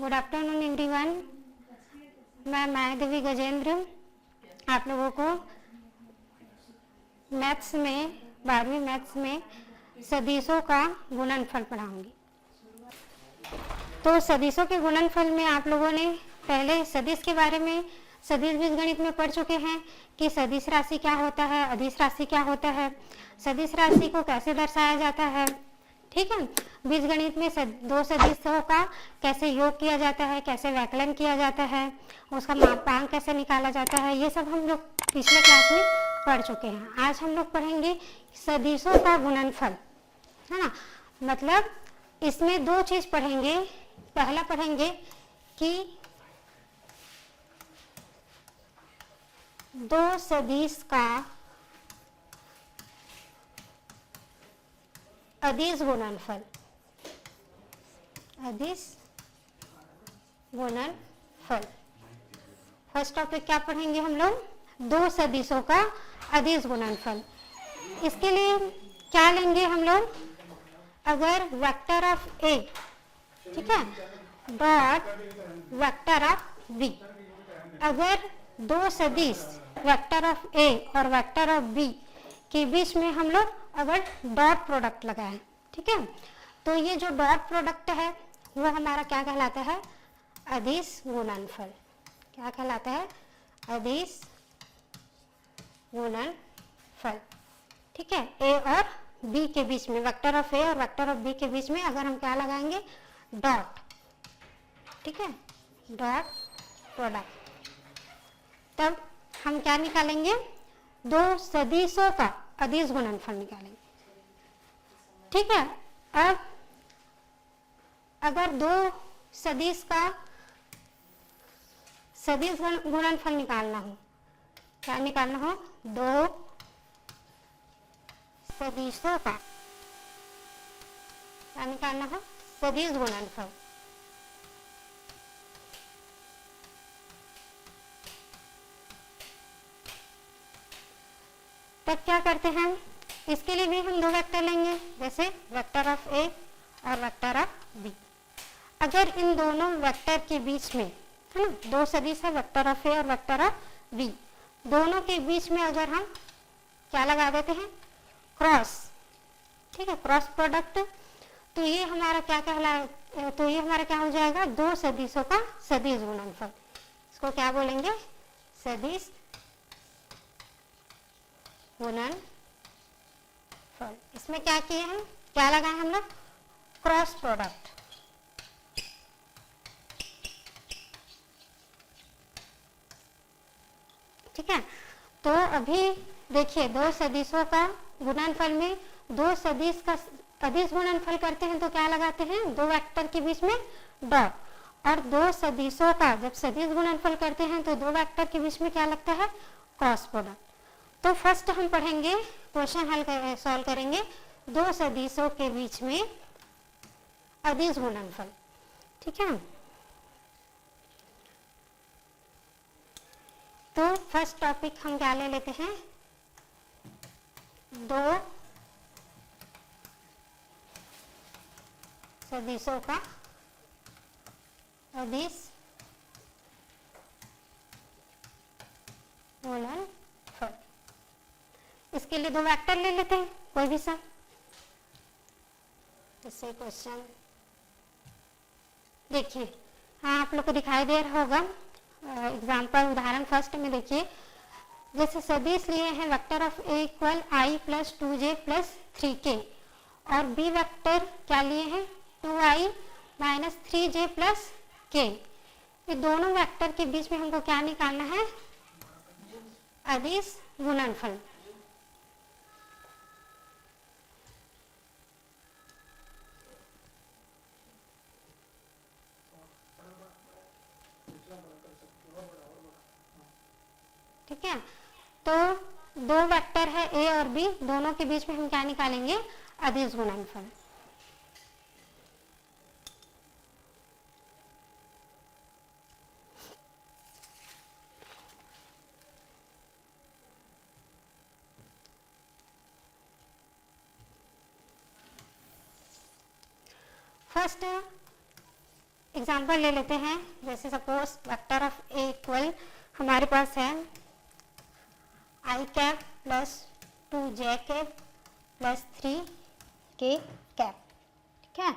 Good afternoon everyone. मैं मायादेवी गजेंद्र आप लोगों को मैथ्स में 12वीं मैथ्स में सदिशों का गुणनफल पढ़ाऊंगी। तो सदिशों के गुणनफल में आप लोगों ने पहले सदिश के बारे में सदिश बीजगणित में पढ़ चुके हैं कि सदिश राशि क्या होता है, अदिश राशि क्या होता है, सदिश राशि को कैसे दर्शाया जाता है। ठीक है, बीजगणित में दो सदिशों का कैसे योग किया जाता है, कैसे व्याकलन किया जाता है, उसका मापांक कैसे निकाला जाता है, ये सब हम लोग पिछले क्लास में पढ़ चुके हैं। आज हम लोग पढ़ेंगे सदिशों का गुणनफल, है ना। मतलब इसमें दो चीज पढ़ेंगे। पहला पढ़ेंगे कि दो सदिश का अदिश गुणनफल, अदिश गुणनफल। फर्स्ट टॉपिक क्या पढ़ेंगे हम लोग? दो सदिशों का अदिश गुणनफल। इसके लिए क्या लेंगे हम लोग? अगर वेक्टर ऑफ ए, ठीक है, डॉट वेक्टर ऑफ बी, अगर दो सदिश वेक्टर ऑफ ए और वेक्टर ऑफ बी के बीच में हम लोग अगर डॉट प्रोडक्ट लगाएं, ठीक है, तो ये जो डॉट प्रोडक्ट है वो हमारा क्या कहलाता है? अदिश गुणनफल। क्या कहलाता है? अदिश गुणनफल। ठीक है, ए और बी के बीच में, वेक्टर ऑफ ए और वेक्टर ऑफ बी के बीच में अगर हम क्या लगाएंगे? डॉट। ठीक है, डॉट प्रोडक्ट, तब हम क्या निकालेंगे? दो सदिशों का अदिश गुणनफल निकालेंगे। ठीक है, अब अगर दो सदिश का सदिश गुणनफल निकालना हो, क्या निकालना हो? दो सदिशों का क्या निकालना हो? सदिश गुणनफल। तब क्या करते हैं? इसके लिए भी हम दो वेक्टर लेंगे, जैसे वेक्टर ऑफ ए और वेक्टर ऑफ बी। अगर इन दोनों वेक्टर के बीच में, है ना, दो सदिश है वेक्टर ऑफ ए और वेक्टर ऑफ बी, दोनों के बीच में अगर हम क्या लगा देते हैं? क्रॉस। ठीक है, क्रॉस प्रोडक्ट, तो ये हमारा क्या तो ये हमारा क्या हो जाएगा? दो सदिशों का सदिश गुणनफल। इसको क्या बोलेंगे? सदिश गुणनफल। इसमें क्या किए हैं? क्या लगाए हम लोग? Cross product. ठीक है, तो अभी देखिए, दो सदिशों का गुणनफल में दो सदिश का अदिश गुणनफल करते हैं तो क्या लगाते हैं? दो वेक्टर के बीच में डॉट। और दो सदिशों का जब सदिश गुणनफल करते हैं तो दो वेक्टर के बीच में क्या लगता है? Cross product. तो फर्स्ट हम पढ़ेंगे, क्वेश्चन सॉल्व करेंगे, दो सदिशों के बीच में अदिश गुणनफल। ठीक है, तो फर्स्ट टॉपिक हम क्या ले लेते हैं? दो सदिशों का अदिश गुणनफल। इसके लिए दो वेक्टर ले लेते हैं, कोई भी सा। जैसे क्वेश्चन देखिए, हाँ आप लोग को दिखाई दे रहा होगा एग्जाम्पल उदाहरण फर्स्ट में। देखिए, जैसे सदिश लिए हैं vector of A equal I plus 2j plus 3k और बी वेक्टर क्या लिए हैं? 2i minus 3j plus k। ये दोनों वेक्टर के बीच में हमको क्या निकालना है? अदिश गुणनफल। ठीक है, तो दो वेक्टर है ए और बी, दोनों के बीच में हम क्या निकालेंगे? अदिश गुणनफल। फर्स्ट एग्जाम्पल ले लेते हैं, जैसे suppose vector of A equal हमारे पास है I cap plus 2j cap plus 3k cap, ठीक है।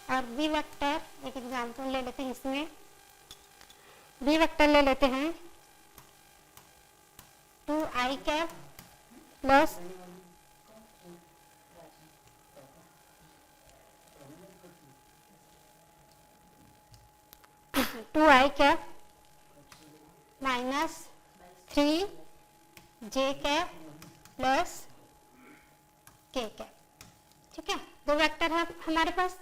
और बी वेक्टर, एक एग्जाम्पल ले लेते हैं, इसमें बी वेक्टर ले लेते हैं 2i cap plus 2i cap minus 3j cap plus k cap, ठीक है। दो वेक्टर है हमारे पास,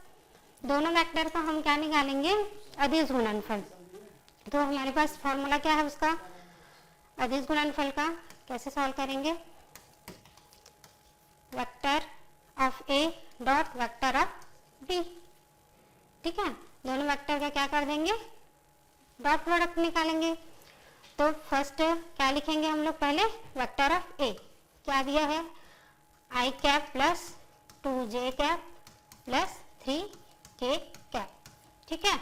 दोनों वेक्टर का हम क्या निकालेंगे, अदिश गुणनफल। तो हमारे पास फॉर्मूला क्या है उसका, अदिश गुणनफल का। कैसे सॉल्व करेंगे, vector of A dot vector of B, ठीक है। दोनों वेक्टर का क्या कर देंगे, डॉट प्रोडक्ट निकालेंगे। तो फर्स्ट क्या लिखेंगे हम लोग, पहले वेक्टर ऑफ ए क्या दिया है, I cap plus 2j cap plus 3k cap, ठीक है।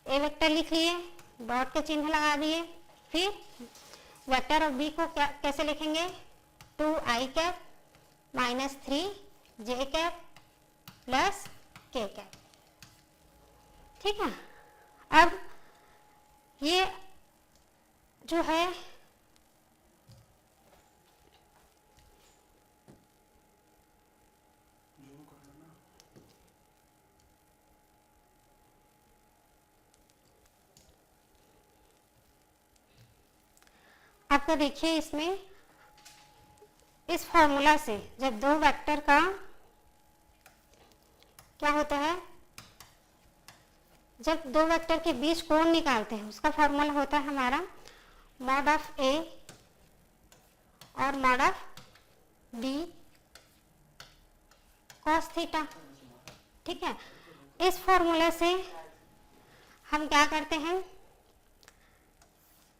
ए वेक्टर लिख लिए, डॉट के चिन्ह लगा दिए। फिर वेक्टर ऑफ बी को क्या कैसे लिखेंगे, 2i cap minus 3j cap plus k cap, ठीक है। अब ये जो है आपको देखिए, इसमें इस फॉर्मूला से जब दो वेक्टर का क्या होता है, जब दो वेक्टर के बीच कोण निकालते हैं उसका फॉर्मूला होता है हमारा मॉड ऑफ ए और mod of B cos theta, ठीक है। इस फॉर्मूला से हम क्या करते हैं,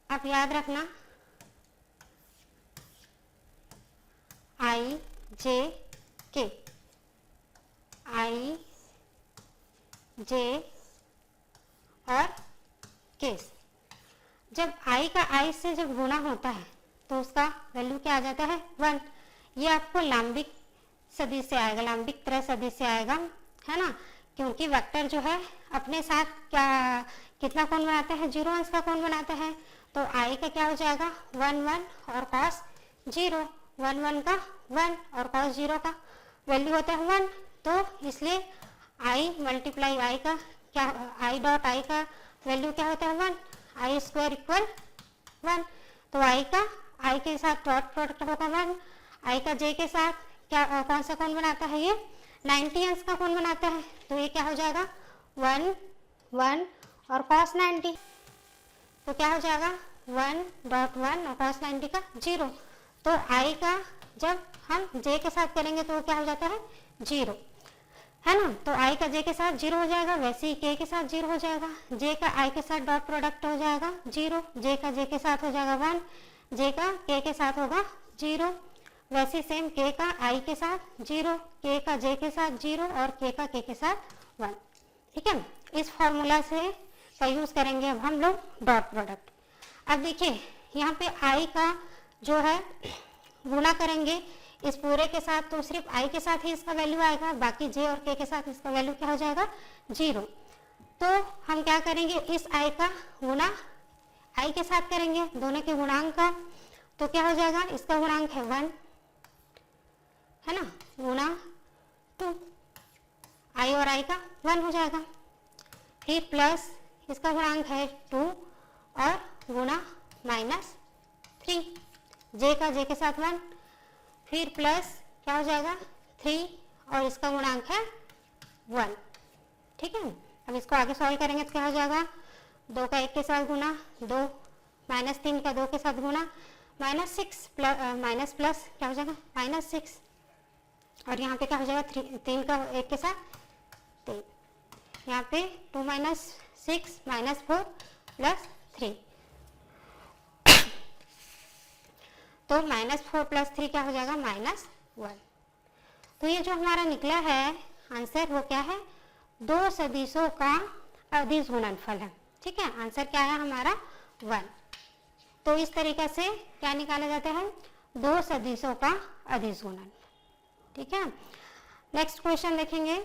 आप याद रखना, आई जे के, आई जे और केस। जब i का i से जब गुणा होता है तो उसका वैल्यू क्या आ जाता है, 1। ये आपको लांबिक सदिश से आएगा, लांबिक तरह सदिश से आएगा, है ना, क्योंकि वेक्टर जो है अपने साथ क्या कितना कोण बनाता है, 0 अंश का कोण बनाता है। तो i का क्या हो जाएगा, 1 1 और cos 0, 1 1 का 1 और cos 0 का वैल्यू होता है 1। तो इसलिए i मल्टीप्लाई i का क्या, i डॉट i का वैल्यू क्या होता है, 1, आई स्क्वायर इक्वल 1। तो i का i के साथ डॉट प्रोडक्ट होगा 1, i का j के साथ क्या कौन सा कोण बनाता है, ये 90 अंश का कोण बनाता है। तो ये क्या हो जाएगा, 1 1 और cos 90, तो क्या हो जाएगा 1 डॉट 1 और cos 90 का 0। तो i का जब हम j के साथ करेंगे तो क्या हो जाता है, 0, है ना। तो i का j के साथ 0 हो जाएगा, वैसे ही k के साथ 0 हो जाएगा, j का i के साथ डॉट प्रोडक्ट हो जाएगा 0, j का j के साथ हो जाएगा 1, j का k के साथ होगा 0, वैसे सेम k का i के साथ 0, k का j के साथ 0 और k का k के साथ 1, ठीक है। इस फॉर्मूला से का यूज करेंगे अब हम लोग डॉट प्रोडक्ट। अब देखिए यहाँ पे i का जो है गुणा करेंगे इस पूरे के साथ, तो सिर्फ i के साथ ही इसका वैल्यू आएगा, बाकी j और k के साथ इसका वैल्यू क्या हो जाएगा, 0। तो हम क्या करेंगे, इस i का गुणा i के साथ करेंगे, दोनों के गुणांक का। तो क्या हो जाएगा, इसका गुणांक है 1, है ना, गुणा 2, i और i का 1 हो जाएगा। फिर प्लस इसका गुणांक है 2 और गुणा -3, j का j के साथ 1, फिर प्लस क्या हो जाएगा 3 और इसका गुणांक है 1, ठीक है। अब इसको आगे सॉल्व करेंगे तो क्या हो जाएगा, 2 का 1 के साथ गुणा 2, -3 का 2 के साथ गुणा -6 माइनस प्लस क्या हो जाएगा -6, और यहाँ पे क्या हो जाएगा 3 का 1 के साथ 3, यहाँ पे 2 - 6 -4 + 3, तो -4 + 3 क्या हो जाएगा -1। तो ये जो हमारा निकला है आंसर वो क्या है, दो सदिशों का अदिश गुणनफल है। ठीक है, आंसर क्या है हमारा 1। तो इस तरीके से क्या निकाले जाते हैं, दो सदिशों का अदिश गुणन। ठीक है, नेक्स्ट क्वेश्चन देखेंगे।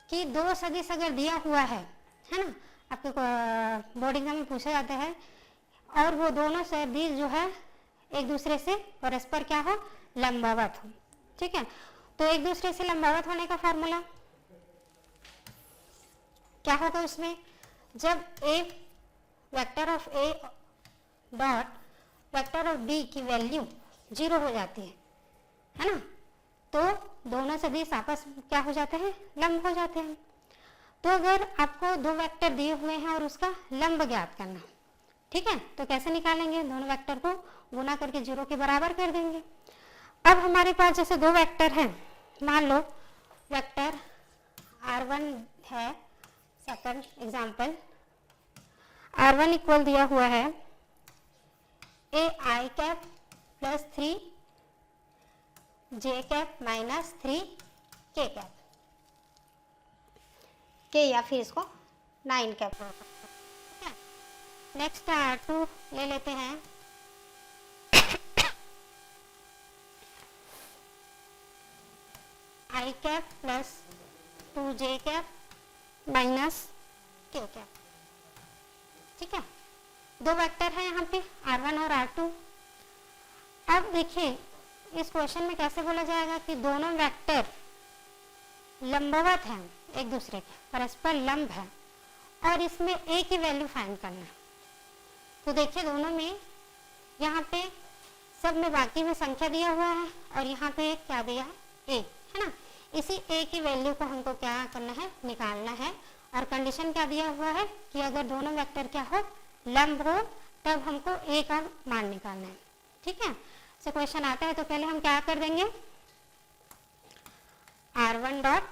कि दो सदिश अगर दिया हुआ है ना, आपके बोर्ड एग्जाम में पूछा जाता है, और वो दोनों सदिश जो है एक दूसरे से परस्पर क्या हो, लंबवत हो। ठीक है, तो एक दूसरे से लंबवत होने का फॉर्मूला क्या होगा उसमें, जब A vector of A dot vector of B की वैल्यू 0 हो जाती है ना, तो दोनों सदिश आपस में क्या हो जाते हैं, लंब हो जाते हैं। तो अगर आपको दो वेक्टर दिए हुए हैं और उसका लंब ज्ञात करना, ठीक है, तो कैसे निकालेंगे, दोनों वेक्टर को गुना करके 0 के बराबर कर देंगे। अब हमारे पास जैसे दो वेक्टर हैं, मान लो वेक्टर r1 है, सेकंड एग्जांपल r1 इक्वल दिया हुआ है ए आई कैप प्लस 3 जे कैप माइनस 3 के कैप के, या फिर इसको 9 कैप। नेक्स्ट R2 ले लेते हैं आई कैप प्लस 2 जे कैप माइनस के कैप। ठीक है, दो वेक्टर है यहाँ पे R1 और R2। अब देखिए इस क्वेश्चन में कैसे बोला जाएगा कि दोनों वेक्टर लंबवत हैं, एक दूसरे के परस्पर लंब है, और इसमें ए की वैल्यू फाइंड करना है। तो देखिए दोनों में, यहाँ पे सब में बाकी में संख्या दिया हुआ है और यहाँ पे क्या दिया है, ए, है ना। इसी ए की वैल्यू को हमको क्या करना है, निकालना है। और कंडीशन क्या दिया हुआ है कि अगर दोनों वेक्टर क्या हो, लंब हो, तब हमको ए का मान निकालना है। ठीक है, से क्वेश्चन आता है तो पहले हम क्या कर देंगे, r1 dot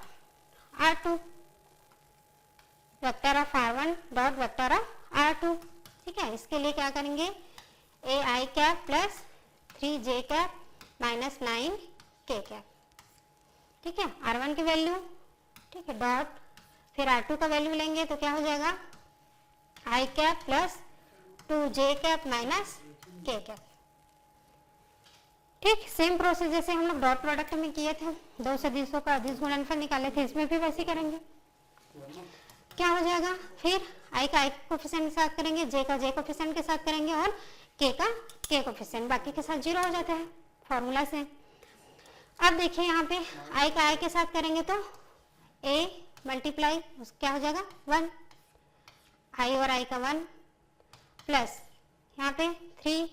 r2 vector of r1 dot vector of r2। ठीक है, इसके लिए क्या करेंगे, ए आई कैप प्लस 3 जे कैप माइनस 9 के कैप। ठीक है, r1 की वैल्यू, ठीक है, डॉट फिर r2 का वैल्यू लेंगे तो क्या हो जाएगा, I cap plus 2 J cap minus के कैप। ठीक, सेम प्रोसेस जैसे हम लोग डॉट प्रोडक्ट में किए थे, दो सदिशों का अदिश गुणनफल निकाले थे, इसमें भी वैसे करेंगे। क्या हो जाएगा, फिर आई का आई कोफिशिएंट के साथ करेंगे, जे का जे कोफिशिएंट के साथ करेंगे और के का के कोफिशिएंट, बाकी के साथ 0 हो जाता है फॉर्मूला से। अब देखिए यहाँ पे आई का आई के साथ करेंगे तो ए मल्टीप्लाई क्या हो जाएगा 1, आई और आई का 1 प्लस यहाँ पे 3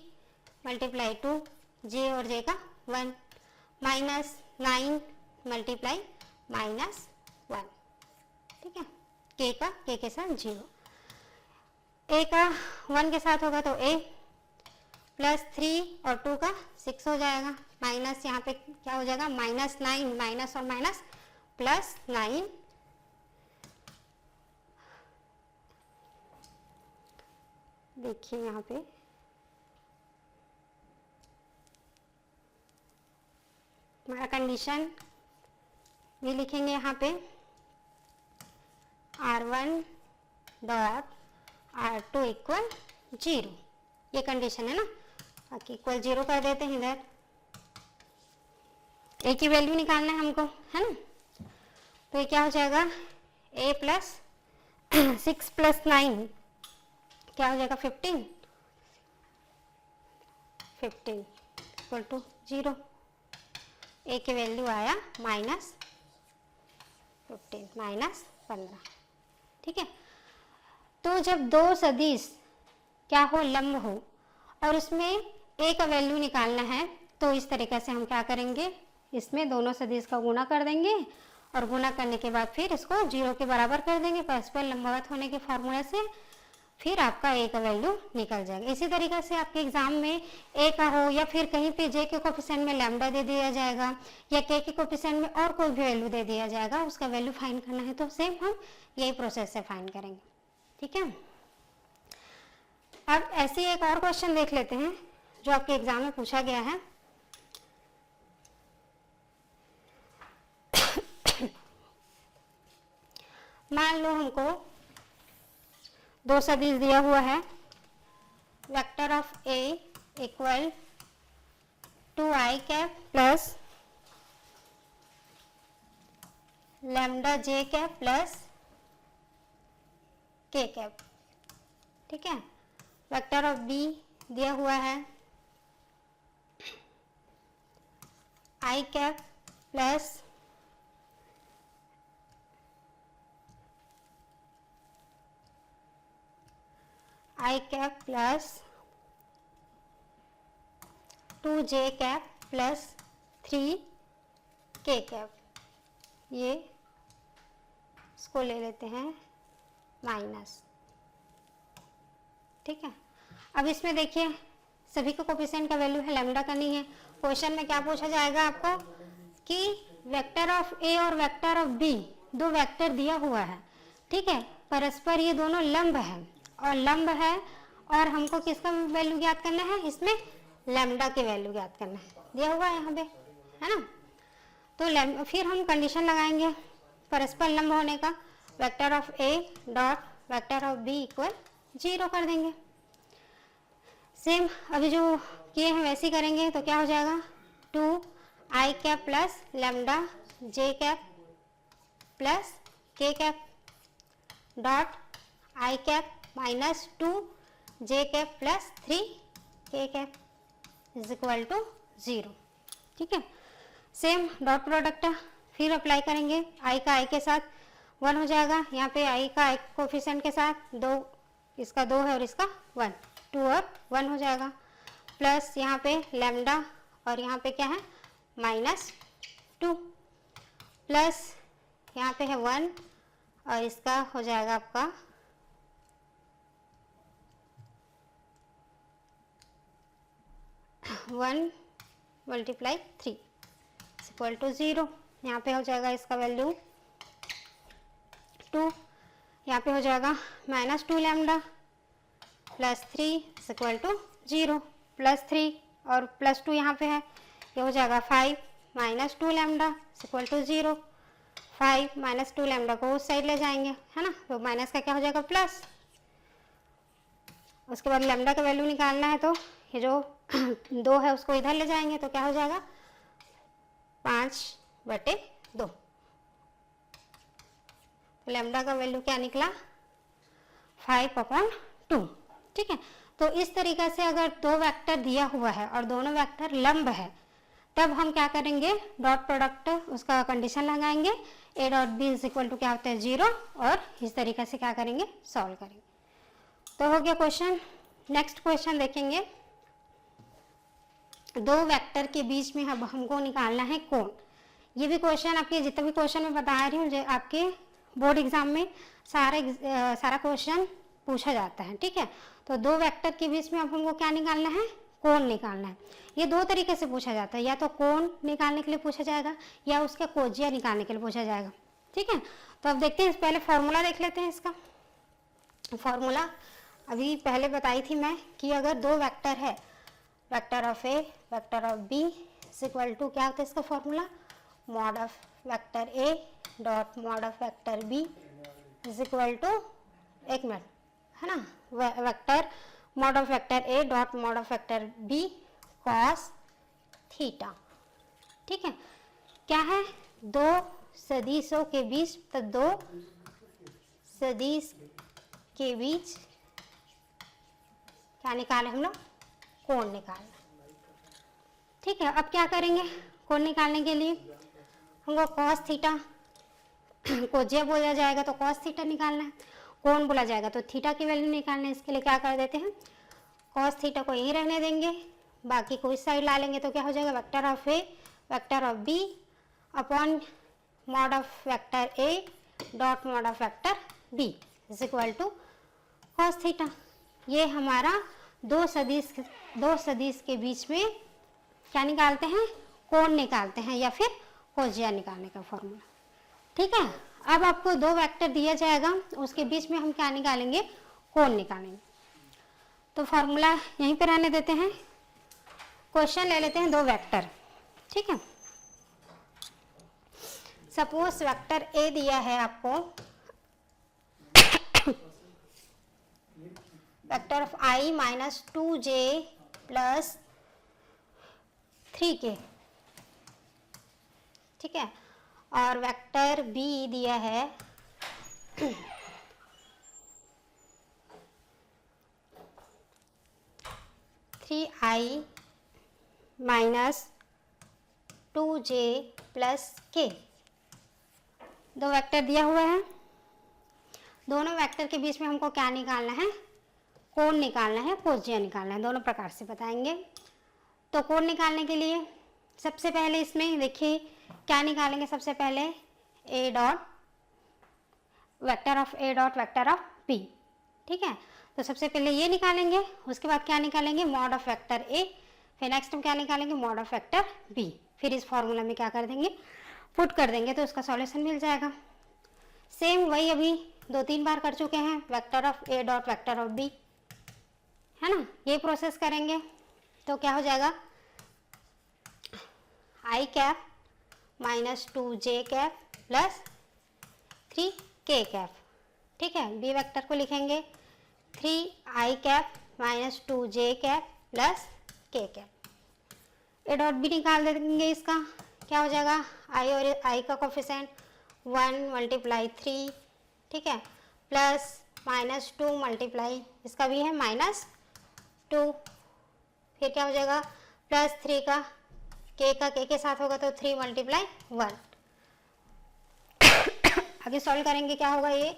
मल्टीप्लाई 2 जे और जे का 1 माइनस 9 मल्टीप्लाई माइनस 1। ठीक है, के का के साथ 0, ए का 1 के साथ होगा तो ए प्लस 3 और 2 का 6 हो जाएगा, माइनस यहाँ पे क्या हो जाएगा, माइनस 9, माइनस और माइनस प्लस 9। देखिए यहाँ पे हमारा कंडीशन ये लिखेंगे यहाँ पे r1 डॉट r2 इक्वल 0, ये कंडीशन है ना, बाकी इक्वल 0 कर देते हैं इधर। ए की वैल्यू निकालना है हमको, है ना, तो ये क्या हो जाएगा, ए प्लस 6 प्लस 9 क्या हो जाएगा 15 इक्वल टू 0। ए की वैल्यू आया माइनस 15 माइनस 15। ठीक है, तो जब दो सदिश क्या हो, लंब हो, और उसमें ए का वैल्यू निकालना है, तो इस तरीके से हम क्या करेंगे, इसमें दोनों सदिश का गुणा कर देंगे और गुणा करने के बाद फिर इसको 0 के बराबर कर देंगे परस्पर लंबवत होने के फॉर्मूले से, फिर आपका ए का वैल्यू निकल जाएगा। इसी तरीके से आपके एग्जाम में ए का हो या फिर कहीं पे जे के कोफिशिएंट में लैम्डा दे दिया जाएगा या के कोफिशिएंट में और कोई भी वैल्यू दे दिया जाएगा, उसका वैल्यू फाइंड करना है तो सेम हम यही प्रोसेस से फाइंड करेंगे। ठीक है, अब ऐसे एक और क्वेश्चन देख लेते हैं जो आपके एग्जाम में पूछा गया है। मान लो हमको दो सदिश दिया हुआ है, vector of A equal to I cap plus lambda J cap plus K cap, ठीक है। वेक्टर ऑफ बी दिया हुआ है I cap plus I cap plus 2j cap plus 3k cap, ये इसको ले लेते हैं माइनस, ठीक है। अब इसमें देखिए सभी को कोफिशिएंट का वैल्यू है लैम्डा करनी है। क्वेश्चन में क्या पूछा जाएगा आपको कि वेक्टर ऑफ ए और वेक्टर ऑफ बी दो वेक्टर दिया हुआ है, ठीक है, परस्पर ये दोनों लंब है और हमको किसका वैल्यू ज्ञात करना है, इसमें लैम्डा के वैल्यू ज्ञात करना है, दिया हुआ है यहाँ पे, है ना। तो फिर हम कंडीशन लगाएंगे परस्पर लंब होने का, vector of A dot vector of B equal 0 कर देंगे। सेम अभी जो किए हैं वैसे ही करेंगे, तो क्या हो जाएगा 2 आई cap plus lambda J cap plus K cap dot I cap minus 2 J cap plus 3 के कैप इज इक्वल टू 0, ठीक है। सेम डॉट प्रोडक्ट फिर अप्लाई करेंगे, आई का आई के साथ 1 हो जाएगा, यहाँ पे आई का आई कोफिशिएंट के साथ 2, इसका 2 है और इसका 1, 2 और 1 हो जाएगा, प्लस यहाँ पे लैम्डा और यहाँ पे क्या है -2, प्लस यहाँ पे है 1 और इसका हो जाएगा आपका 1 × 3 इक्वल टू 0। यहाँ पे हो जाएगा इसका वैल्यू 2, यहाँ पे हो जाएगा -2 lambda plus 3 equal to 0, plus 3 और प्लस 2 यहाँ पे है, ये हो जाएगा 5 -2 लैम्डा इक्वल टू 0, 5 -2 लैम्डा को उस साइड ले जाएंगे, है ना, तो माइनस का क्या हो जाएगा प्लस, उसके बाद लैम्डा का वैल्यू निकालना है, तो ये जो 2 है उसको इधर ले जाएंगे, तो क्या हो जाएगा 5/2, लैम्डा का वैल्यू क्या निकला 5/2, ठीक है। तो इस तरीक़े से अगर दो वेक्टर दिया हुआ है और दोनों वेक्टर लंब है, तब हम क्या करेंगे डॉट प्रोडक्ट उसका कंडीशन लगाएंगे, A dot B is equal to क्या होता है 0, और इस तरीके से क्या करेंगे सॉल्व करेंगे। तो हो गया क्वेश्चन। नेक्स्ट क्वेश्चन देखेंगे, दो वेक्टर के बीच में अब हमको निकालना है कोण। ये भी क्वेश्चन आपके जितने भी क्वेश्चन मैं बता रही हूँ आपके बोर्ड एग्जाम में सारा क्वेश्चन पूछा जाता है, ठीक है। तो दो वेक्टर के बीच में अब हमको क्या निकालना है कोण निकालना है। ये दो तरीके से पूछा जाता है, या तो कोण निकालने के लिए पूछा जाएगा या उसका कोजिया निकालने के लिए पूछा जाएगा, ठीक है। तो अब देखते हैं, पहले फॉर्मूला देख लेते हैं। इसका फॉर्मूला अभी पहले बताई थी मैं कि अगर दो वेक्टर है, vector of A vector of B equal to क्या होता है इसका formula, mod of vector A dot mod of vector B is equal to, एक मिनट, है ना, vector mod of vector A dot mod of vector B cos theta, ठीक है। क्या है दो सदिशों के बीच, तो दो सदिश के बीच क्या निकाले हम लोग कोण निकालना, ठीक है। अब क्या करेंगे कोण निकालने के लिए हमको कॉस थीटा को जे बोला जाएगा तो कॉस थीटा निकालना है, कोण बोला जाएगा तो थीटा की वैल्यू निकालना है। इसके लिए क्या कर देते हैं कॉस थीटा को यहीं रहने देंगे, बाकी को इस साइड ला लेंगे, तो क्या हो जाएगा vector of A vector of B upon mod of vector A dot mod of vector B is equal to cos theta. ये हमारा दो सदिश के बीच में क्या निकालते हैं कोण निकालते हैं, या फिर कोजिया निकालने का फॉर्मूला, ठीक है। अब आपको दो वेक्टर दिया जाएगा, उसके बीच में हम क्या निकालेंगे कोण निकालेंगे। तो फॉर्मूला यहीं पे रहने देते हैं, क्वेश्चन ले लेते हैं दो वेक्टर, ठीक है। सपोज वेक्टर ए दिया है आपको vector of I minus 2j plus 3k, ठीक है। और वेक्टर बी दिया है 3i minus 2j plus k। दो वेक्टर दिया हुआ है, दोनों वेक्टर के बीच में हमको क्या निकालना है, कोण निकालना है, कोज्या निकालना है। दोनों प्रकार से बताएंगे। तो कोण निकालने के लिए सबसे पहले इसमें देखिए क्या निकालेंगे, सबसे पहले A dot vector of A dot vector of B, ठीक है। तो सबसे पहले ये निकालेंगे, उसके बाद क्या निकालेंगे, मॉड ऑफ वेक्टर ए, फिर नेक्स्ट में क्या निकालेंगे, मॉड ऑफ वेक्टर बी। फिर इस फॉर्मूला में क्या कर देंगे, पुट कर देंगे, तो उसका सॉल्यूशन मिल जाएगा। सेम वही अभी 2-3 बार कर चुके हैं, vector of A dot vector of B, है ना। ये प्रोसेस करेंगे तो क्या हो जाएगा, I cap minus 2j cap plus 3k cap, ठीक है। बी वेक्टर को लिखेंगे 3i cap minus 2j cap plus k cap. A dot B निकाल देंगे, इसका क्या हो जाएगा, आई और आई का कोफिशिएंट 1 मल्टीप्लाई 3, ठीक है, प्लस माइनस 2 मल्टीप्लाई इसका भी है माइनस 2, फिर क्या हो जाएगा प्लस 3 का k के साथ होगा तो 3 मल्टीप्लाई 1। आगे सॉल्व करेंगे, क्या होगा, ये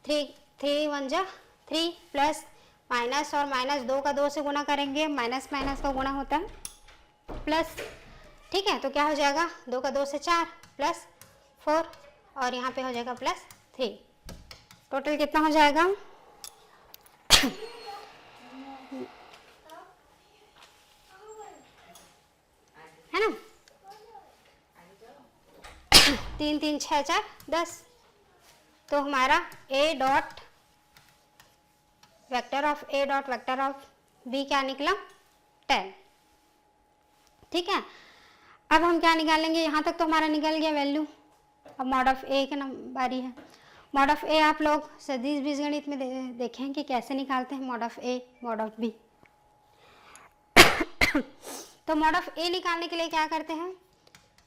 3 1 जा 3 प्लस माइनस और माइनस 2 का 2 से गुना करेंगे, माइनस माइनस का गुना होता है प्लस, ठीक है। तो क्या हो जाएगा, 2 का 2 से 4 प्लस 4 और यहाँ पे हो जाएगा प्लस 3। टोटल कितना हो जाएगा, है ना, 3 3 6 4 10। तो हमारा A dot vector of A dot vector of B क्या निकला, 10, ठीक है। अब हम क्या निकालेंगे, यहाँ तक तो हमारा निकल गया वैल्यू। अब मॉड ऑफ ए के बारी है। मॉड ऑफ ए आप लोग सदिश बीजगणित में देखें कि कैसे निकालते हैं mod of A mod of B. तो मॉड ऑफ ए निकालने के लिए क्या करते हैं,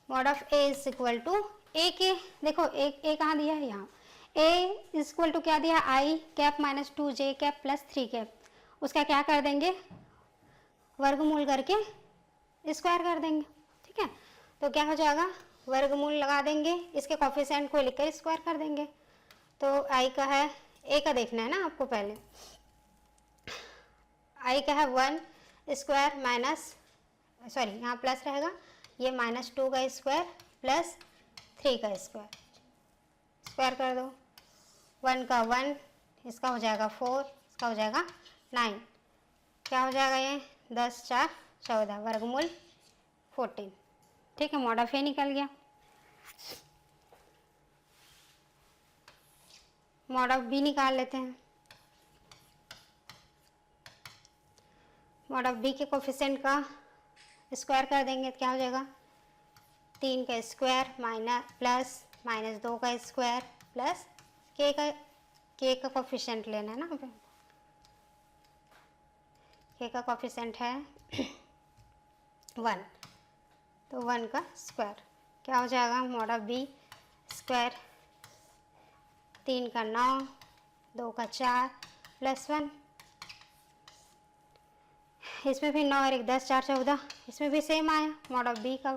mod of A is equal to A के, देखो ए कहाँ दिया है, यहाँ ए इज इक्वल टू क्या दिया, I cap minus 2j cap plus 3 cap. उसका क्या कर देंगे, वर्गमूल करके स्क्वायर कर देंगे, ठीक है। तो क्या हो जाएगा, वर्गमूल लगा देंगे, इसके कोफिशिएंट को लिखकर स्क्वायर कर देंगे। तो आई का है, ए का देखना है ना आपको पहले, आई का है 1 स्क्वायर माइनस, सॉरी यहाँ प्लस रहेगा, ये माइनस 2 का स्क्वायर प्लस 3 का स्क्वायर, स्क्वायर कर दो, 1 का 1, इसका हो जाएगा 4, इसका हो जाएगा 9, क्या हो जाएगा ये 10 4 14, वर्गमूल 14, ठीक है। मॉड ऑफ ए निकल गया। मॉड ऑफ बी निकाल लेते हैं। मॉड ऑफ बी के कोफिशिएंट का स्क्वायर कर देंगे तो क्या हो जाएगा, 3 का स्क्वायर माइनस प्लस माइनस 2 का स्क्वायर प्लस के का कोफिशिएंट लेना है ना, के का कोफिशिएंट है 1, तो 1 का स्क्वायर क्या हो जाएगा, मॉड ऑफ बी स्क्वायर 3 का 9, 2 का 4 प्लस 1, इसमें भी 9 और 1 10 4 14, इसमें भी सेम आया, मॉड ऑफ बी का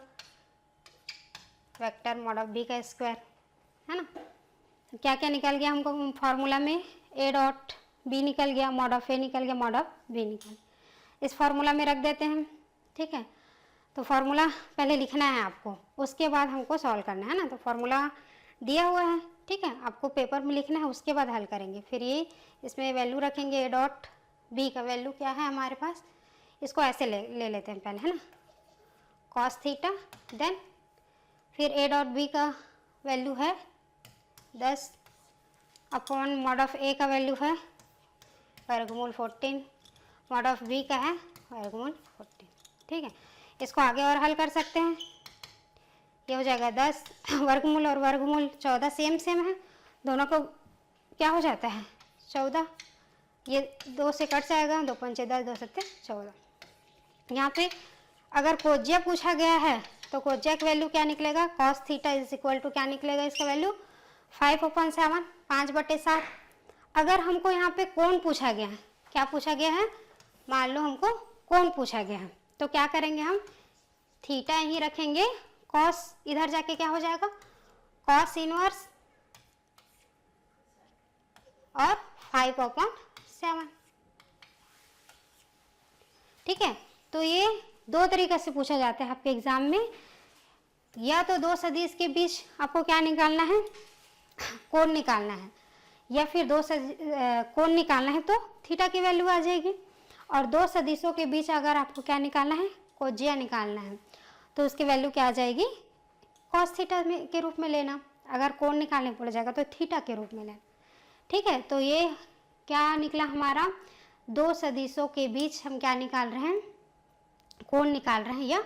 वेक्टर मॉड ऑफ बी का स्क्वायर, है ना। क्या क्या निकल गया हमको फार्मूला में, ए डॉट बी निकल गया, मॉड ऑफ ए निकल गया, मॉड ऑफ बी निकल, इस फार्मूला में रख देते हैं, ठीक है। तो फार्मूला पहले लिखना है आपको, उसके बाद हमको सॉल्व करना है ना। तो फार्मूला दिया हुआ है, ठीक है, आपको पेपर में लिखना है, उसके बाद हल करेंगे। फिर ये इसमें वैल्यू रखेंगे, ए डॉट बी का वैल्यू क्या है हमारे पास, इसको ऐसे ले लेते हैं पहले, है ना, कॉस थीटा, देन फिर ए डॉट बी का वैल्यू है 10 अपॉन मॉड ऑफ ए का वैल्यू है वर्गमूल 14, मॉड ऑफ बी का है वर्गमूल 14, ठीक है। इसको आगे और हल कर सकते हैं, ये हो जाएगा 10, वर्गमूल और वर्गमूल 14 सेम है, दोनों को क्या हो जाता है 14, ये 2 से कट जाएगा, 2 पंचे 10, 2 सत्ते 14। यहाँ पे अगर कोज्या पूछा गया है तो कोज्या की वैल्यू क्या निकलेगा, cos theta is equal to क्या निकलेगा इसका वैल्यू 5/7, 5/7। अगर हमको यहाँ पे कोण पूछा गया है, क्या पूछा गया है, मान लो हमको कोण पूछा गया है, तो क्या करेंगे हम, थीटा यहीं रखेंगे, cos इधर जाके क्या हो जाएगा, cos इनवर्स और 5/7। ठीक है, तो ये 2 तरीके से पूछा जाता है आपके एग्जाम में। या तो 2 सदिश के बीच आपको क्या निकालना है, कोण निकालना है, या फिर कोण निकालना है तो थीटा की वैल्यू आ जाएगी। और 2 सदिशों के बीच अगर आपको क्या निकालना है, कोज्या निकालना है, तो उसकी वैल्यू क्या आ जाएगी, cos थीटा के रूप में लेना। अगर कोण निकालने पड़ जाएगा तो थीटा के रूप में लेना। ठीक है, तो ये क्या निकला हमारा, 2 सदिशों के बीच हम क्या निकाल रहे हैं, कोण निकाल रहे हैं या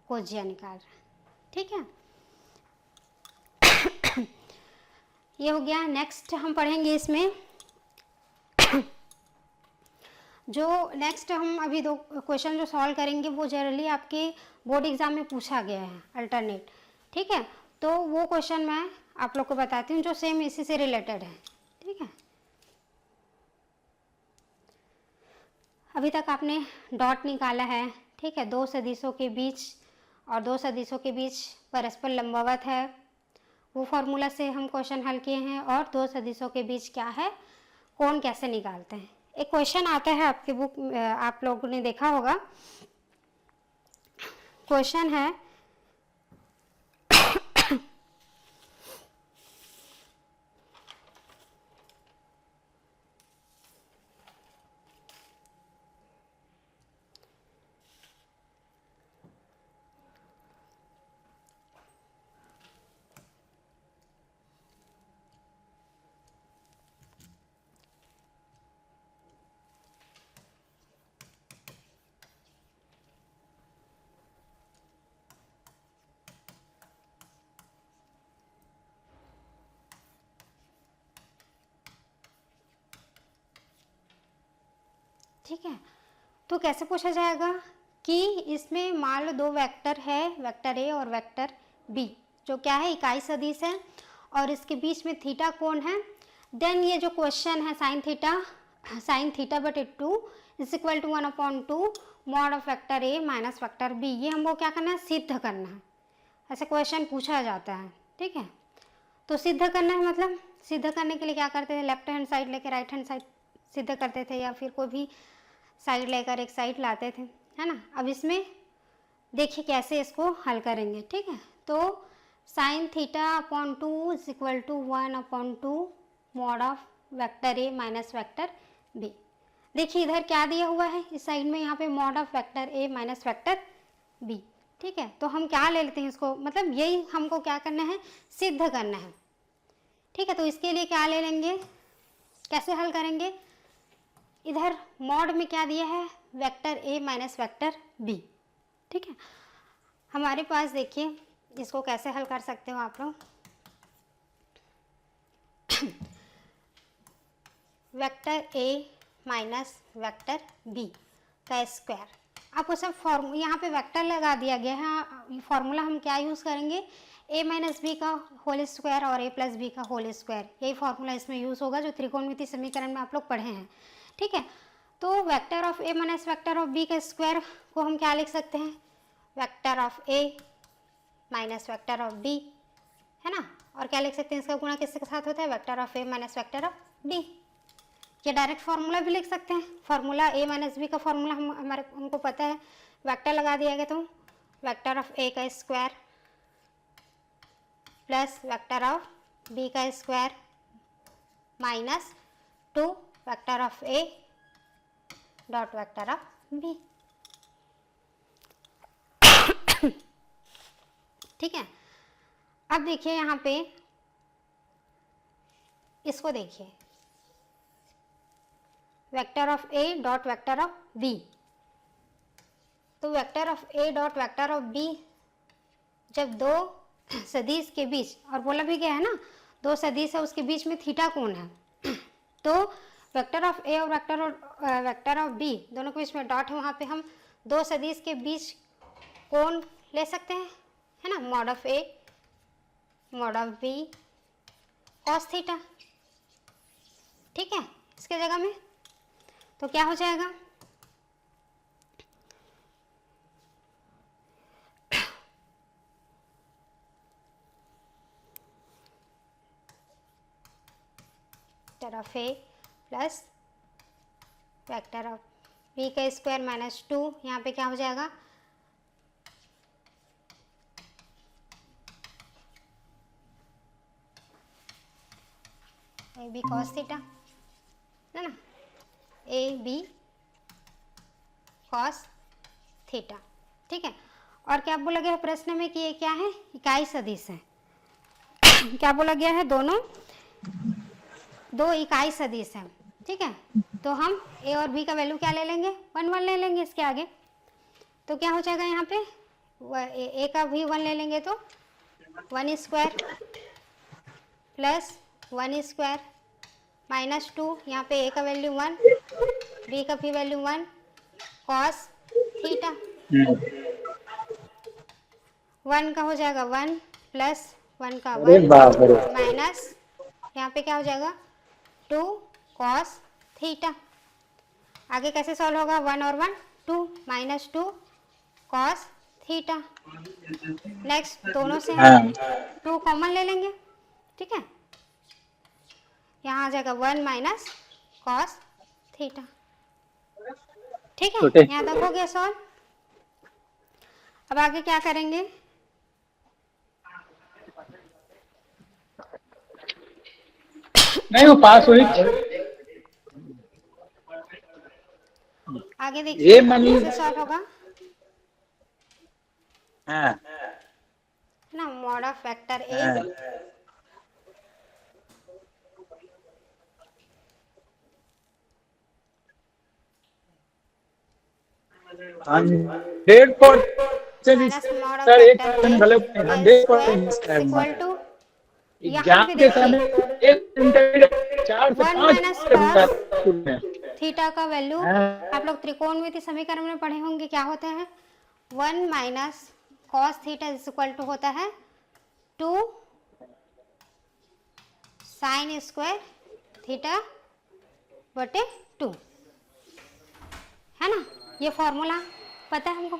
कोज्या निकाल रहे हैं। ठीक है, ये हो गया। नेक्स्ट हम पढ़ेंगे इसमें जो नेक्स्ट हम अभी 2 क्वेश्चन जो सॉल्व करेंगे वो जनरली आपके बोर्ड एग्जाम में पूछा गया है अल्टरनेट। ठीक है, तो वो क्वेश्चन मैं आप लोग को बताती हूँ जो सेम इसी से रिलेटेड है। ठीक है, अभी तक आपने डॉट निकाला है। ठीक है, 2 सदिशों के बीच और 2 सदिशों के बीच परस्पर लंबवत है, वो फॉर्मूला से हम क्वेश्चन हल किए हैं। और 2 सदिशों के बीच क्या है, कोण कैसे निकालते हैं। एक क्वेश्चन आता है आपके बुक, आप लोगों ने देखा होगा, क्वेश्चन है ठीक है, तो कैसे पूछा जाएगा कि इसमें मान लो 2 वेक्टर है, वेक्टर ए और वेक्टर बी, जो क्या है इकाई सदिश है और इसके बीच में थीटा कोण है। देन ये जो क्वेश्चन है साइन थीटा बटे 2 is equal to 1/2 mod of vector A minus vector B, ये हमको क्या करना है, सिद्ध करना है। ऐसे क्वेश्चन पूछा जाता है। ठीक है, तो सिद्ध करना है, मतलब सिद्ध करने के लिए क्या करते थे, लेफ्ट हैंड साइड लेकर राइट हैंड साइड सिद्ध करते थे, या फिर कोई भी साइड लेकर एक साइड लाते थे, है ना। अब इसमें देखिए कैसे इसको हल करेंगे। ठीक है, तो sine theta upon 2 is equal to 1/2 mod of vector A minus vector B. देखिए इधर क्या दिया हुआ है इस साइड में, यहाँ पे mod of vector A minus vector B. ठीक है, तो हम क्या ले लेते हैं इसको, मतलब यही हमको क्या करना है, सिद्ध करना है। ठीक है, तो इसके लिए क्या ले लेंगे, कैसे हल करेंगे, इधर मॉड में क्या दिया है, vector A minus vector B. ठीक है, हमारे पास देखिए इसको कैसे हल कर सकते हो आप लोग, vector A minus vector B का स्क्वायर, आपको सब फॉर्मूला यहाँ पे वेक्टर लगा दिया गया है। फॉर्मूला हम क्या यूज़ करेंगे, ए माइनस बी का होल स्क्वायर और ए प्लस बी का होल स्क्वायर, यही फॉर्मूला इसमें यूज़ होगा जो त्रिकोणमिति समीकरण में आप लोग पढ़े हैं। ठीक है, तो vector of A minus vector of B का स्क्वायर को हम क्या लिख सकते हैं, vector of A minus vector of B, है ना। और क्या लिख सकते हैं, इसका गुणा किसके साथ होता है, vector of A minus vector of B. ये डायरेक्ट फार्मूला भी लिख सकते हैं, फार्मूला ए माइनस बी का फार्मूला हमको पता है, वेक्टर लगा दिया गया तो वेक्टर ऑफ ए का square plus vector of B का square minus 2 vector of A dot vector of B. ठीक है, अब देखिए यहाँ पे इसको देखिए, vector of A dot vector of B, तो vector of A dot vector of B जब 2 सदिश के बीच, और बोला भी गया है ना 2 सदिश है उसके बीच में थीटा कोण है, तो वेक्टर ऑफ ए और वेक्टर ऑफ बी दोनों के बीच में डॉट है, वहाँ पे हम दो सदिश के बीच कोण ले सकते हैं, है ना, mod of A mod of B cos theta. ठीक है, इसके जगह में तो क्या हो जाएगा, vector of A plus vector of B का स्क्वायर माइनस 2, यहाँ पे क्या हो जाएगा, ए बी कॉस थीटा, है ना, ए बी कॉस थीटा। ठीक है, और क्या बोला गया है प्रश्न में कि ये क्या है, इकाई सदिश है। क्या बोला गया है, दोनों दो इकाई सदिश है। ठीक है, तो हम ए और बी का वैल्यू क्या ले लेंगे, 1 1 ले लेंगे इसके आगे, तो क्या हो जाएगा यहाँ पे ए का भी 1 ले लेंगे तो 1 स्क्वायर प्लस 1 स्क्वायर माइनस 2, यहाँ पे ए का वैल्यू 1 बी का भी वैल्यू 1 कॉस थीटा। 1 का हो जाएगा 1 प्लस 1 का 1 माइनस यहाँ पे क्या हो जाएगा 2 कॉस थीटा। आगे कैसे सॉल्व होगा, 1 और 1 2 माइनस 2 कॉस थीटा। नेक्स्ट दोनों से हम 2 कॉमन ले लेंगे। ठीक है, यहाँ आ जाएगा 1 माइनस कॉस थीटा। ठीक है, यहाँ तक हो गया सॉल्व। अब आगे क्या करेंगे, नहीं वो पास हुई। आगे देखिए कैसे सॉल्व होगा, ना mod of vector A minus mod of vector A equal to यहाँ पे देखिए 1 माइनस कॉस थीटा का वैल्यू आप लोग त्रिकोणमिति समीकरण में पढ़े होंगे, क्या होता है 1 minus cos theta is equal to होता है 2 साइन स्क्वायर थीटा बटे 2, है ना, ये फॉर्मूला पता है हमको।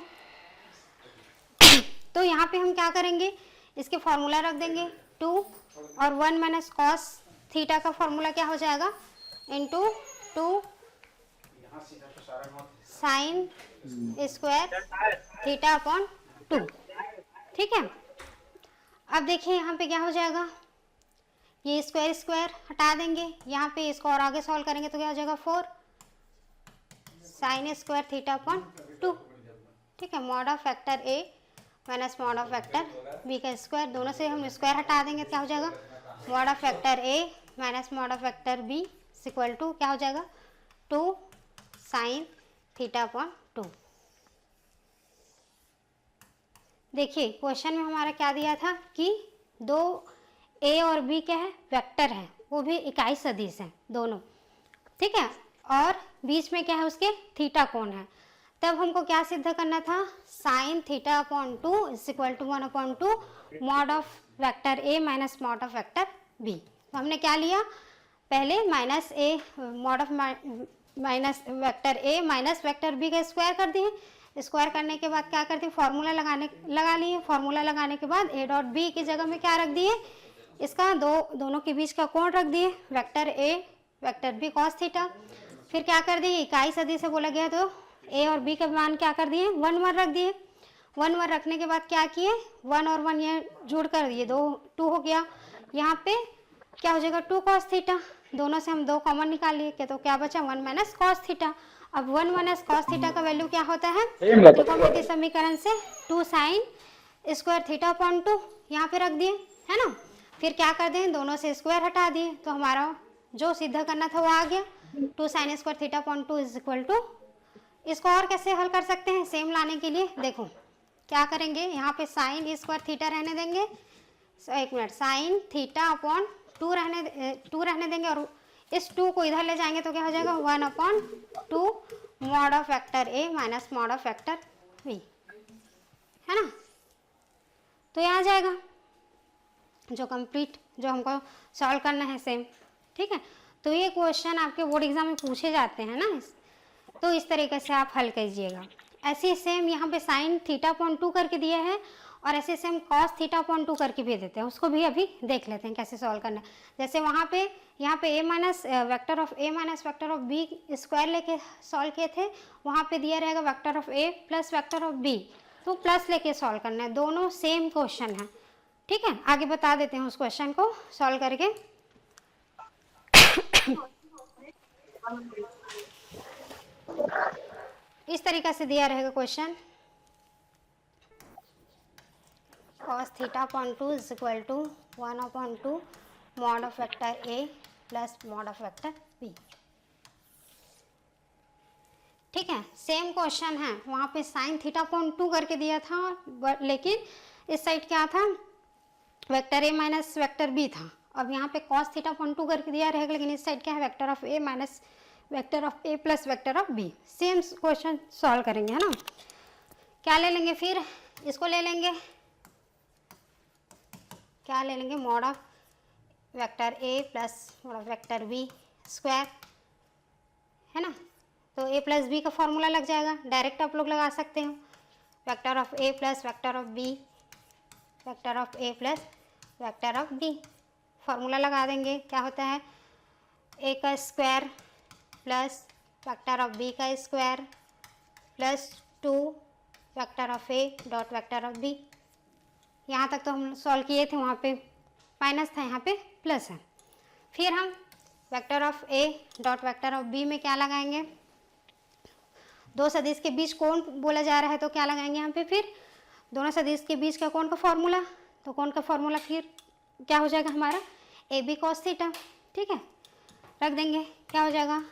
तो यहाँ पे हम क्या करेंगे, इसके फॉर्मूला रख देंगे 2 और 1 माइनस कॉस थीटा का फॉर्मूला क्या हो जाएगा into 2 sine square theta upon 2। ठीक है, अब देखिए यहाँ पे क्या हो जाएगा, ये स्क्वायर स्क्वायर हटा देंगे, यहाँ पे इसको और आगे सॉल्व करेंगे तो क्या हो जाएगा 4 साइन स्क्वायर थीटा अपॉन 2। ठीक है, mod of vector A minus mod of vector B का स्क्वायर, दोनों से हम स्क्वायर हटा देंगे, क्या हो जाएगा mod of vector A minus mod of vector B equal to क्या हो जाएगा 2 साइन थीटा अपॉन 2। देखिए क्वेश्चन में हमारा क्या दिया था कि दो ए और बी क्या है, वेक्टर है, वो भी इकाई सदिश है दोनों। ठीक है, और बीच में क्या है उसके थीटा कोण है। तब हमको क्या सिद्ध करना था, sine theta upon 2 is equal to 1 upon 2 mod of vector A minus mod of vector B. तो हमने क्या लिया, पहले minus A mod of minus vector A minus vector B का स्क्वायर कर दिए, स्क्वायर करने के बाद क्या करते हैं फॉर्मूला लगा लिए, फॉर्मूला लगाने के बाद ए डॉट बी की जगह में क्या रख दिए, इसका दोनों के बीच का कोण रख दिए, vector A vector B cos theta. फिर क्या कर दिए, इकाई सदिश से बोला गया तो ए और बी के मान क्या कर दिए 1 1 रख दिए। 1 1 रखने के बाद क्या किए 1 और 1 ये जोड़ कर दिए, 2 हो गया, यहाँ पे क्या हो जाएगा 2 कॉस थीटा, दोनों से हम 2 कॉमन निकाल लिए तो क्या बचा 1 माइनस कॉस थीटा। अब 1 माइनस कॉस थीटा का वैल्यू क्या होता है, त्रिकोणमितीय समीकरण से 2 साइन स्क्वायर थीटा अपॉन 2 यहाँ पे रख दिए, है ना। फिर क्या कर दें, दोनों से स्क्वायर हटा दिए तो हमारा जो सिद्ध करना था वो आ गया, 2 sine square theta upon 2 is equal to. इसको और कैसे हल कर सकते हैं, सेम लाने के लिए देखो क्या करेंगे, यहाँ पे साइन स्क्वायर थीटा रहने देंगे, एक मिनट, साइन थीटा अपॉन 2 रहने देंगे और इस 2 को इधर ले जाएंगे तो क्या हो जाएगा 1/2 mod of vector A minus mod of vector B, है ना। तो यहाँ आ जाएगा जो कंप्लीट जो हमको सॉल्व करना है सेम, ठीक है। तो ये क्वेश्चन आपके बोर्ड एग्जाम में पूछे जाते हैं ना, तो इस तरीके से आप हल कीजिएगा। ऐसे सेम यहाँ पे साइन θ/2 करके दिया है और ऐसे सेम कॉस θ/2 करके भी देते हैं, उसको भी अभी देख लेते हैं कैसे सॉल्व करना है। जैसे वहाँ पे यहाँ पे a minus vector of a minus vector of b square लेके सॉल्व किए थे, वहाँ पे दिया रहेगा vector of a plus vector of b, तो प्लस लेके सॉल्व करना है। दोनों सेम क्वेश्चन है, ठीक है। आगे बता देते हैं उस क्वेश्चन को सॉल्व करके। इस तरीके से दिया रहेगा question, cos θ/2 is equal to 1/2 mod of vector a plus mod of vector b, ठीक है। सेम क्वेश्चन है, वहाँ पे साइन θ/2 करके दिया था, लेकिन इस साइड क्या था vector a minus vector b था। अब यहाँ पे cos θ/2 करके दिया रहेगा, लेकिन इस साइड क्या है vector of a minus vector of a plus vector of b। Same question solve करेंगे, है ना। क्या ले लेंगे फिर, इसको ले लेंगे, क्या ले लेंगे mod of vector a plus mod of vector b square, है ना। तो a प्लस बी का फॉर्मूला लग जाएगा, डायरेक्ट आप लोग लगा सकते हो, vector of a plus vector of b vector of a plus vector of b, formula लगा देंगे। क्या होता है a का square plus vector of b का square plus 2 vector of a dot vector of b। यहाँ तक तो हम सॉल्व किए थे, वहाँ पे माइनस था, यहाँ पे प्लस है। फिर हम vector of a dot vector of b में क्या लगाएंगे, दो सदिश के बीच कोण बोला जा रहा है, तो क्या लगाएंगे यहाँ पे फिर दोनों सदिश के बीच का कोण का फॉर्मूला। तो कोण का फॉर्मूला फिर क्या हो जाएगा हमारा AB cos θ, ठीक है, रख देंगे। क्या हो जाएगा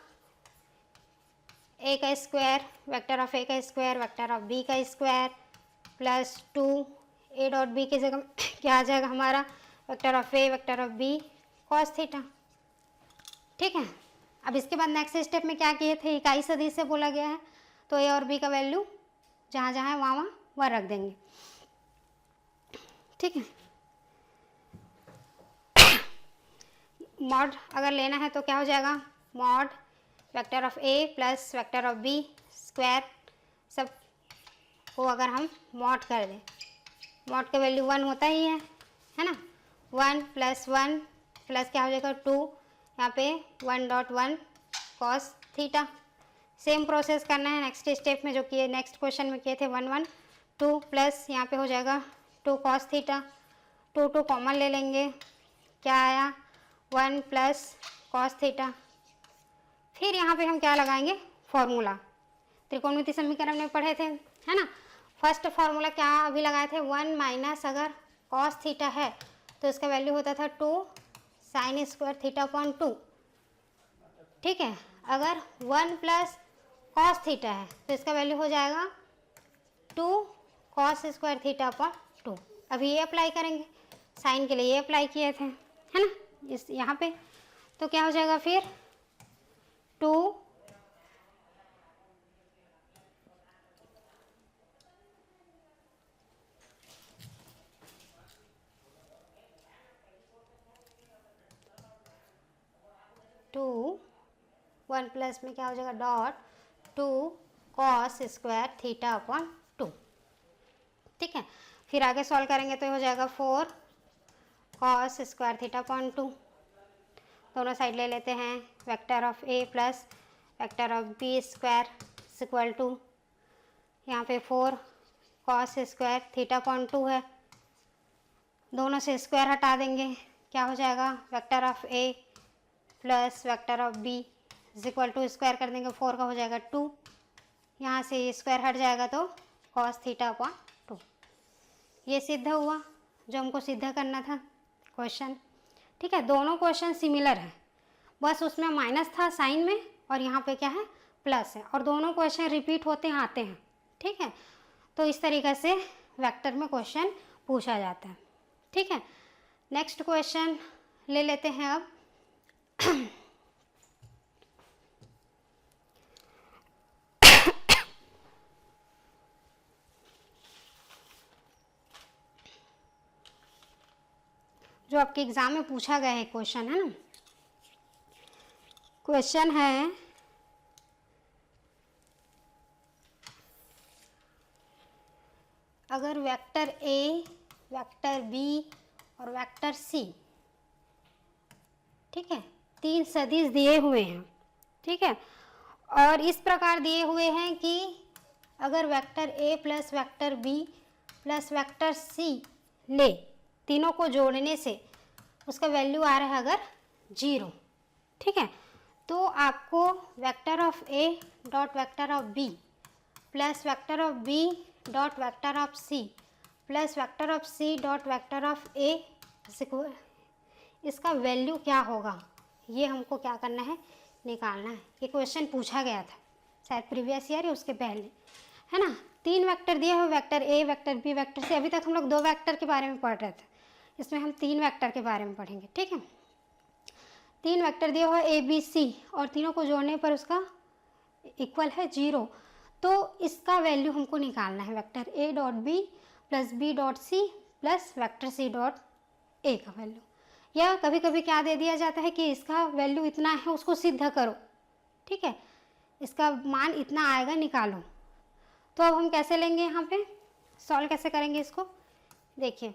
a का स्क्वायर वेक्टर ऑफ a का स्क्वायर वेक्टर ऑफ b का square plus 2 a dot b की जगह क्या आ जाएगा हमारा vector of a vector of b cos θ, ठीक है। अब इसके बाद नेक्स्ट स्टेप में क्या किए थे, इकाई सदिश से बोला गया है, तो a और b का वैल्यू जहाँ जहाँ है वहाँ वहाँ रख देंगे, ठीक है। मॉड अगर लेना है तो क्या हो जाएगा mod vector of a plus vector of b square, सब को अगर हम मॉड कर दें, मॉड का वैल्यू 1 होता ही है ना। 1 प्लस 1 प्लस क्या हो जाएगा 2, यहाँ पे 1.1 cos θ। सेम प्रोसेस करना है नेक्स्ट स्टेप में जो किए नेक्स्ट क्वेश्चन में किए थे 1 1 2 प्लस यहाँ पे हो जाएगा 2 cos θ, 2 कॉमन ले लेंगे, क्या आया 1 प्लस cos θ। फिर यहाँ पे हम क्या लगाएंगे फॉर्मूला, त्रिकोणमिति समीकरण में पढ़े थे, है ना। फर्स्ट फॉर्मूला क्या अभी लगाए थे 1 माइनस अगर cos θ है तो इसका वैल्यू होता था 2 साइन स्क्वायर θ/2, ठीक है। अगर 1 प्लस cos θ है तो इसका वैल्यू हो जाएगा 2 cos स्क्वायर θ/2। अभी ये अप्लाई करेंगे, साइन के लिए ये अप्लाई किए थे, है ना, इस यहाँ पे। तो क्या हो जाएगा फिर 2 1 प्लस में क्या हो जाएगा डॉट 2 cos स्क्वायर θ/2, ठीक है। फिर आगे सॉल्व करेंगे तो हो जाएगा 4 cos स्क्वायर θ/2। दोनों साइड ले लेते हैं, vector of a plus vector of b square equal to यहाँ पे 4 cos स्क्वायर θ/2 है, दोनों से स्क्वायर हटा देंगे, क्या हो जाएगा vector of a plus vector of b equal to square कर देंगे, 4 का हो जाएगा 2, यहाँ से स्क्वायर हट जाएगा तो cos θ/2। ये सिद्ध हुआ जो हमको सिद्ध करना था क्वेश्चन, ठीक है। दोनों क्वेश्चन सिमिलर है, बस उसमें माइनस था साइन में और यहाँ पे क्या है प्लस है, और दोनों क्वेश्चन रिपीट होते आते हैं, ठीक है। तो इस तरीके से वेक्टर में क्वेश्चन पूछा जाता है, ठीक है। नेक्स्ट क्वेश्चन ले लेते हैं अब जो आपके एग्जाम में पूछा गया है क्वेश्चन, है ना। क्वेश्चन है अगर वेक्टर ए, वेक्टर बी और वेक्टर सी, ठीक है, 3 सदिश दिए हुए हैं, ठीक है, और इस प्रकार दिए हुए हैं कि अगर vector A plus vector B plus vector C ले, तीनों को जोड़ने से उसका वैल्यू आ रहा है अगर 0, ठीक है, तो आपको vector of A dot vector of B plus vector of B dot vector of C plus vector of C dot vector of A, इसका वैल्यू क्या होगा, ये हमको क्या करना है, निकालना है। ये क्वेश्चन पूछा गया था शायद प्रीवियस ईयर या उसके पहले, है ना। 3 वेक्टर दिए हुए, vector A, vector B, vector C. अभी तक हम लोग 2 वेक्टर के बारे में पढ़ रहे थे, इसमें हम 3 वेक्टर के बारे में पढ़ेंगे, ठीक है। 3 वेक्टर दिए हुए ए बी सी और तीनों को जोड़ने पर उसका इक्वल है 0, तो इसका वैल्यू हमको निकालना है, vector A dot B plus B dot C plus vector C dot A का वैल्यू। या कभी कभी क्या दे दिया जाता है कि इसका वैल्यू इतना है, उसको सिद्ध करो, ठीक है, इसका मान इतना आएगा, निकालो। तो अब हम कैसे लेंगे, यहाँ पे सॉल्व कैसे करेंगे इसको, देखिए।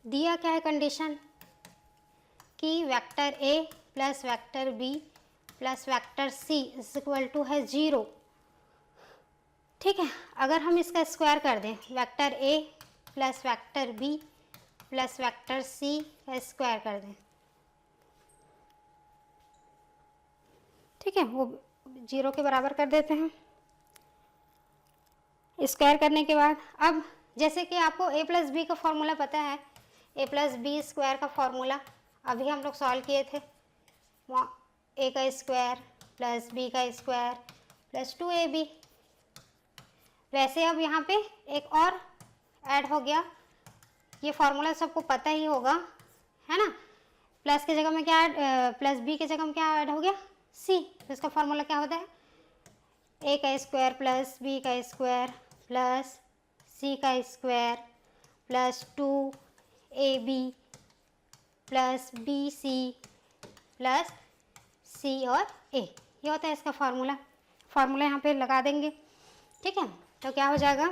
दिया क्या है कंडीशन कि vector A plus vector B plus vector C is equal to है 0, ठीक है। अगर हम इसका स्क्वायर कर दें, vector A plus vector B plus vector C का स्क्वायर कर दें, ठीक है, वो 0 के बराबर कर देते हैं। स्क्वायर करने के बाद अब जैसे कि आपको ए प्लस बी का फॉर्मूला पता है, ए प्लस बी स्क्वायर का फॉर्मूला अभी हम लोग सॉल्व किए थे, ए का स्क्वायर प्लस बी का स्क्वायर प्लस 2ab। वैसे अब यहाँ पे एक और ऐड हो गया, ये फॉर्मूला सबको पता ही होगा, है ना। प्लस की जगह में क्या प्लस बी की जगह में क्या ऐड हो गया, सी। तो इसका फॉर्मूला क्या होता है, ए का स्क्वायर प्लस बी का स्क्वायर प्लस सी का square plus 2ab plus B C plus C और ए, ये होता है इसका फॉर्मूला। फॉर्मूला यहाँ पे लगा देंगे, ठीक है। तो क्या हो जाएगा,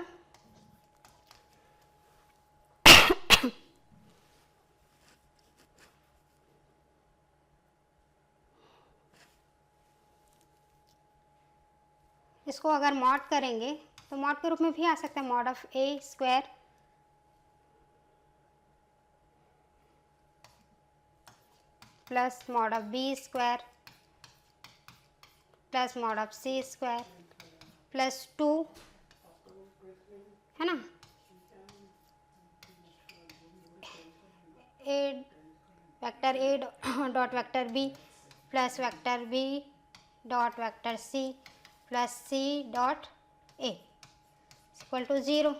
इसको अगर मॉड करेंगे तो मॉड के रूप में भी आ सकता है, mod of A square plus mod of B square plus mod of C square plus 2, है ना, A vector A dot vector B plus vector B dot vector C plus C dot A equal to 0।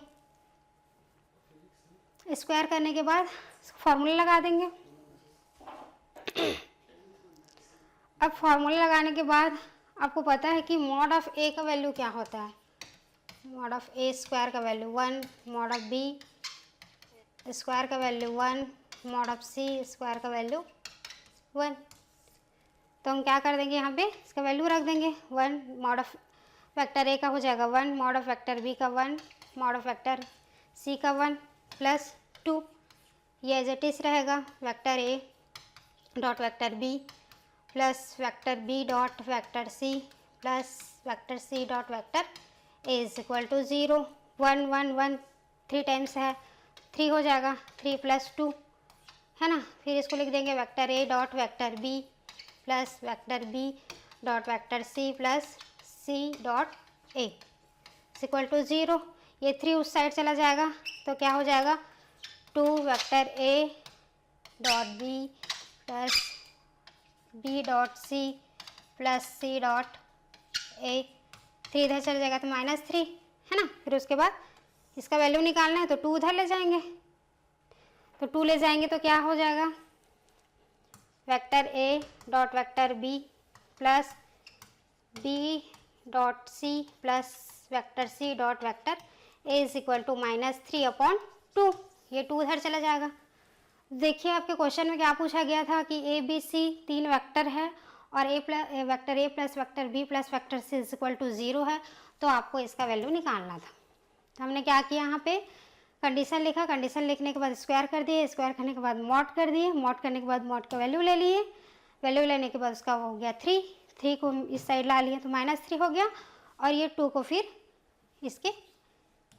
Square करने के बाद formula लगा देंगे। अब formula लगाने के बाद आपको पता है कि मॉड ऑफ ए का वैल्यू क्या होता है, मॉड ऑफ ए स्क्वायर का value 1, mod of B square का value 1, mod of C square का वैल्यू 1। तो हम क्या कर देंगे, यहाँ पे इसका वैल्यू रख देंगे 1, मॉड ऑफ वेक्टर ए का हो जाएगा 1, मॉड ऑफ वेक्टर बी का 1, मॉड ऑफ वेक्टर सी का 1 प्लस 2, ये एज इट इज रहेगा, vector A dot vector B plus vector B dot vector C plus vector C dot vector A is equal to 0, 1 1 1 3 times है, 3 हो जाएगा, 3 plus 2, है ना। फिर इसको लिख देंगे vector A dot vector B plus vector B dot vector C plus C dot A equal to 0। ये 3 उस साइड चला जाएगा तो क्या हो जाएगा, 2 vector A dot B plus B dot C plus C dot A, 3 इधर चला जाएगा तो -3, है ना। फिर उसके बाद इसका वैल्यू निकालना है तो 2 उधर ले जाएंगे, तो 2 ले जाएंगे तो क्या हो जाएगा, vector A dot vector B plus B dot C plus vector C dot vector A is equal to -3/2। ये 2 उधर चला जाएगा। देखिए आपके क्वेश्चन में क्या पूछा गया था कि ए बी सी 3 वेक्टर है और vector A plus vector B plus vector C is equal to 0 है, तो आपको इसका वैल्यू निकालना था। तो हमने क्या किया, यहाँ पे कंडीशन लिखा, कंडीशन लिखने के बाद स्क्वायर कर दिए, स्क्वायर करने के बाद मॉड कर दिए, मॉड करने के बाद मॉड का वैल्यू ले लिए, वैल्यू लेने के बाद उसका हो गया 3 को इस साइड ला लिए तो -3 हो गया, और ये 2 को फिर इसके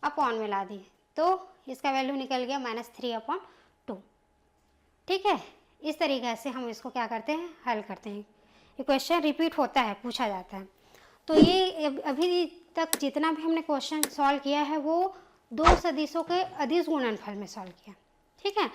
अपॉन में ला दिए, तो इसका वैल्यू निकल गया -3/2। ठीक है, इस तरीके से हम इसको क्या करते हैं, हल करते हैं। ये क्वेश्चन रिपीट होता है, पूछा जाता है। तो ये अभी तक जितना भी हमने क्वेश्चन सॉल्व किया है वो 2 सदिशों के अदिश गुणनफल में सॉल्व किया। ठीक है,